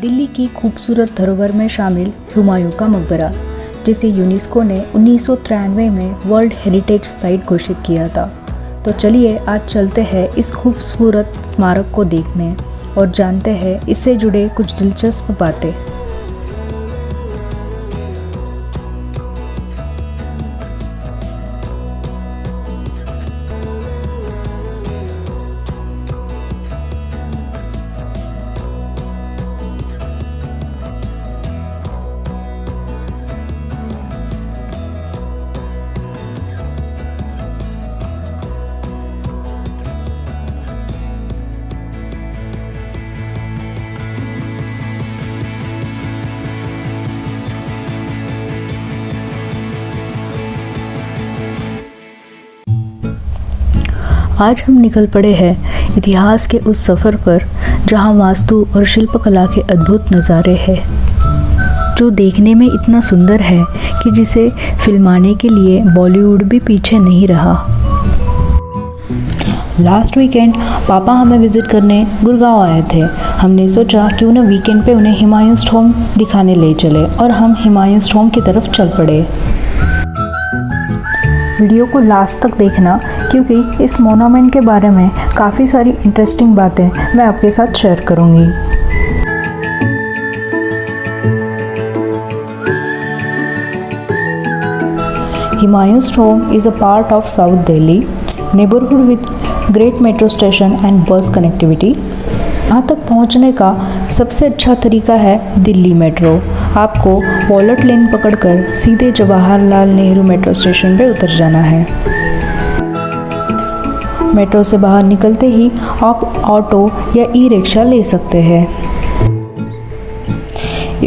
दिल्ली की खूबसूरत धरोहर में शामिल हुमायूं का मकबरा, जिसे यूनेस्को ने 1993 में वर्ल्ड हेरिटेज साइट घोषित किया था। तो चलिए आज चलते हैं इस खूबसूरत स्मारक को देखने और जानते हैं इससे जुड़े कुछ दिलचस्प बातें। आज हम निकल पड़े हैं इतिहास के उस सफ़र पर जहां वास्तु और शिल्पकला के अद्भुत नज़ारे हैं, जो देखने में इतना सुंदर है कि जिसे फिल्माने के लिए बॉलीवुड भी पीछे नहीं रहा। लास्ट वीकेंड पापा हमें विज़िट करने गुड़गांव आए थे। हमने सोचा क्यों न वीकेंड पे उन्हें हुमायूंस टॉम्ब दिखाने ले चले और हम हुमायूंस टॉम्ब की तरफ चल पड़े। वीडियो को लास्ट तक देखना, क्योंकि इस मोनूमेंट के बारे में काफ़ी सारी इंटरेस्टिंग बातें मैं आपके साथ शेयर करूंगी। Humayun's tomb is a part of south Delhi neighbourhood with great metro station and बस कनेक्टिविटी। यहाँ तक पहुँचने का सबसे अच्छा तरीका है दिल्ली मेट्रो। आपको वॉलट लेन पकड़कर सीधे जवाहरलाल नेहरू मेट्रो स्टेशन पे उतर जाना है। मेट्रो से बाहर निकलते ही आप ऑटो या ई रिक्शा ले सकते हैं।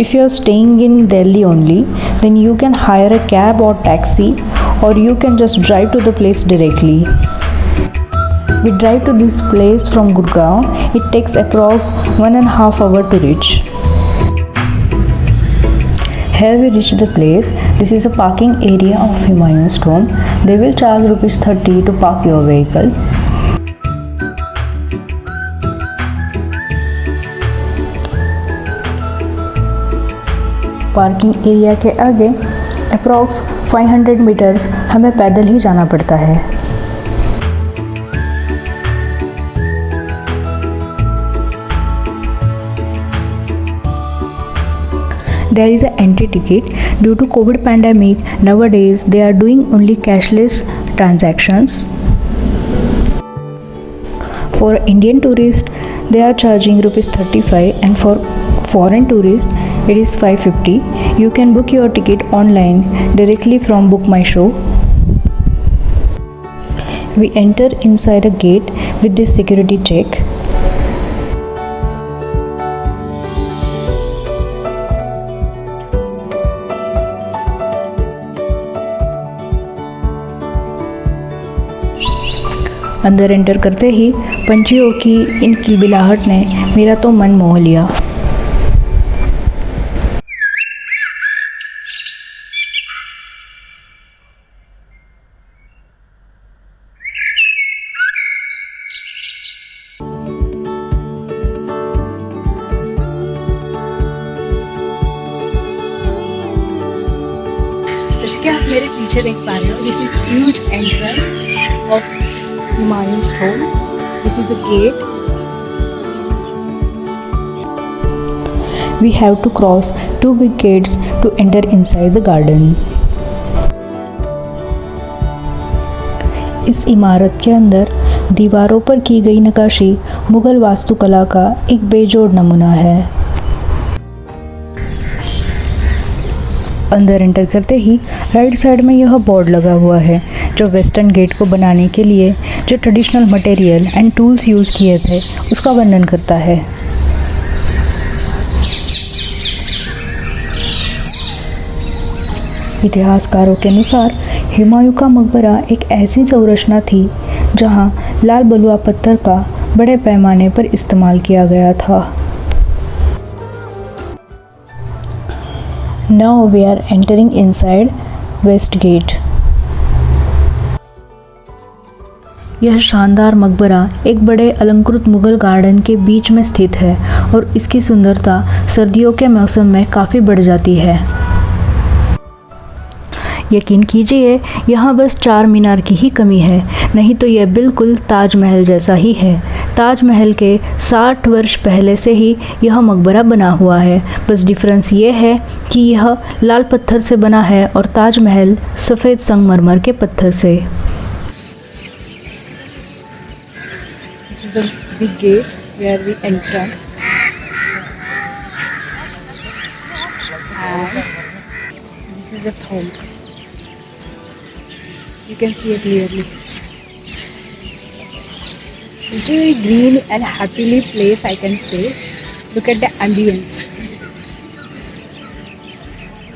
If you are staying in Delhi only, then you can hire a cab or taxi, or you can just drive to the place directly. We drive to this place from Gurgaon. It takes approx 1.5 hours to reach. Here we reach the place. This is a parking area of Humayun's tomb. They will charge ₹30 to park your vehicle. Parking area के आगे approx 500 metres हमें पैदल ही जाना पड़ता है। There is an entry ticket. Due to COVID pandemic, nowadays they are doing only cashless transactions. For Indian tourists, they are charging ₹35, and for foreign tourists, it is $550. You can book your ticket online directly from Book My Show. We enter inside a gate with this security check. अंदर enter करते ही पंछियों की इन किलबिलाहट ने मेरा तो मन मोह लिया। जैसे कि आप मेरे पीछे देख पा रहे हो, this is huge entrance of Humayun's tomb. This is the gate. We have to cross 2 big gates to enter inside the garden. इस इमारत के अंदर दीवारों पर की गई नक्काशी मुगल वास्तुकला का एक बेजोड़ नमूना है। अंदर एंटर करते ही राइट साइड में यह बोर्ड लगा हुआ है, जो वेस्टर्न गेट को बनाने के लिए जो traditional material and tools use किए थे उसका वर्णन करता है। इतिहासकारों के अनुसार हुमायूं का मकबरा एक ऐसी संरचना थी जहां लाल बलुआ पत्थर का बड़े पैमाने पर इस्तेमाल किया गया था। Now we are entering inside West Gate. यह शानदार मकबरा एक बड़े अलंकृत मुगल गार्डन के बीच में स्थित है और इसकी सुंदरता सर्दियों के मौसम में काफ़ी बढ़ जाती है। यकीन कीजिए, यहाँ बस 4 मीनार की ही कमी है, नहीं तो यह बिल्कुल ताजमहल जैसा ही है। ताजमहल के 60 वर्ष पहले से ही यह मकबरा बना हुआ है, बस डिफरेंस ये है कि यह लाल पत्थर से बना है और ताजमहल सफ़ेद संगमरमर के पत्थर से। This is a big gate where we enter, and this is a tomb. You can see it clearly. It's a very green and happily place, I can say. Look at the ambience.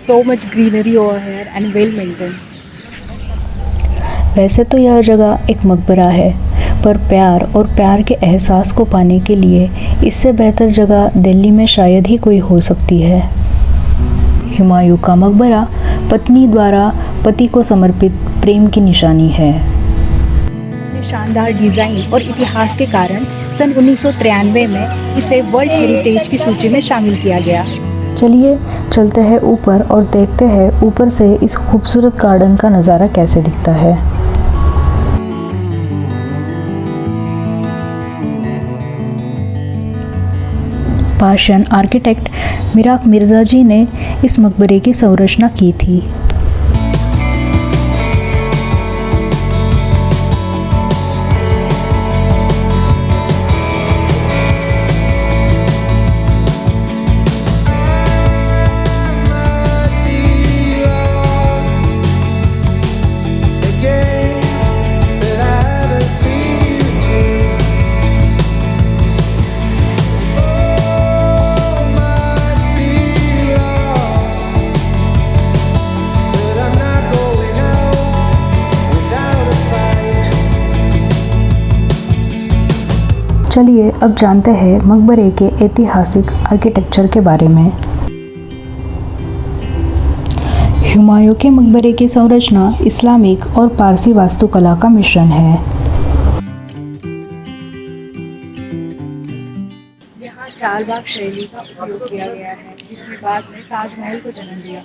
So much greenery over here and well maintained. वैसे तो यह जगह एक मकबरा है, पर प्यार और प्यार के एहसास को पाने के लिए इससे बेहतर जगह दिल्ली में शायद ही कोई हो सकती है। हुमायूं का मकबरा पत्नी द्वारा पति को समर्पित प्रेम की निशानी है। शानदार डिज़ाइन और इतिहास के कारण सन 1993 में इसे वर्ल्ड हेरिटेज की सूची में शामिल किया गया। चलिए चलते हैं ऊपर और देखते हैं ऊपर से इस खूबसूरत गार्डन का नज़ारा कैसे दिखता है। पर्शियन आर्किटेक्ट मिराक मिर्ज़ा जी ने इस मकबरे की संरचना की थी। चलिए अब जानते हैं मकबरे के ऐतिहासिक आर्किटेक्चर के बारे में। हुमायूं के मकबरे की संरचना इस्लामिक और पारसी वास्तुकला का मिश्रण है। यहाँ चारबाग शैली का उपयोग किया गया है, जिसने बाद में ताजमहल को जन्म दिया।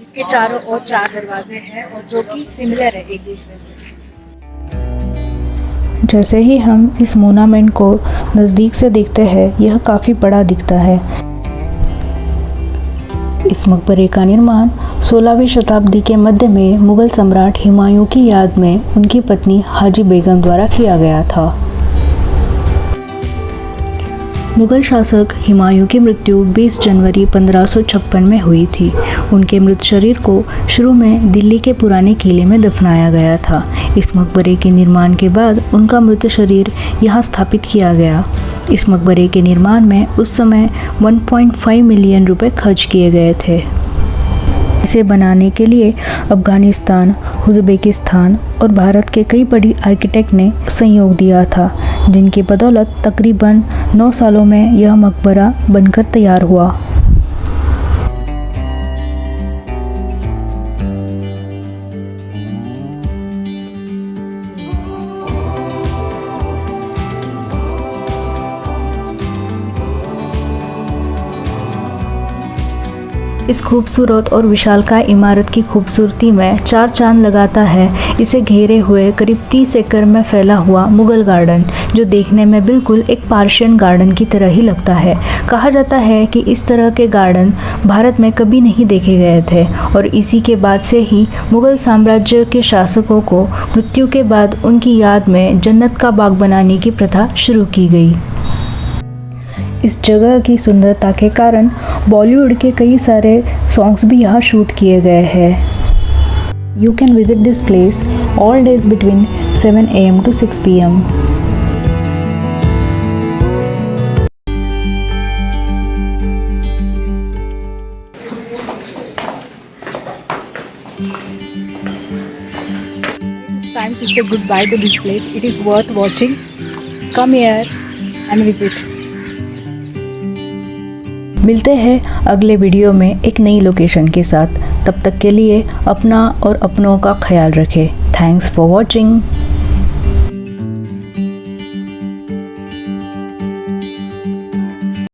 इसके चारों ओर 4 दरवाजे हैं और जो कि सिमिलर है एक दूसरे से। जैसे ही हम इस मोनामेंट को नज़दीक से देखते हैं, यह काफ़ी बड़ा दिखता है। इस मकबरे का निर्माण 16वीं शताब्दी के मध्य में मुग़ल सम्राट हुमायूं की याद में उनकी पत्नी हाजी बेगम द्वारा किया गया था। मुग़ल शासक हुमायूं की मृत्यु 20 जनवरी 1556 में हुई थी। उनके मृत शरीर को शुरू में दिल्ली के पुराने किले में दफनाया गया था। इस मकबरे के निर्माण के बाद उनका मृत शरीर यहाँ स्थापित किया गया। इस मकबरे के निर्माण में उस समय 1.5 मिलियन रुपए खर्च किए गए थे। इसे बनाने के लिए अफ़गानिस्तान, उज़्बेकिस्तान और भारत के कई बड़ी आर्किटेक्ट ने सहयोग दिया था, जिनकी बदौलत तकरीबन 9 सालों में यह मकबरा बनकर तैयार हुआ। इस खूबसूरत और विशालकाय इमारत की खूबसूरती में 4 चांद लगाता है इसे घेरे हुए करीब 30 एकड़ में फैला हुआ मुगल गार्डन, जो देखने में बिल्कुल एक पर्शियन गार्डन की तरह ही लगता है। कहा जाता है कि इस तरह के गार्डन भारत में कभी नहीं देखे गए थे और इसी के बाद से ही मुगल साम्राज्य के शासकों को मृत्यु के बाद उनकी याद में जन्नत का बाग बनाने की प्रथा शुरू की गई। इस जगह की सुंदरता के कारण बॉलीवुड के कई सारे सॉन्ग्स भी यहाँ शूट किए गए हैं। You can visit this place all days between 7 AM to 6 PM. It's time to say goodbye to this place. It is worth watching. Come here and visit. मिलते हैं अगले वीडियो में एक नई लोकेशन के साथ। तब तक के लिए अपना और अपनों का ख्याल रखें। Thanks for watching.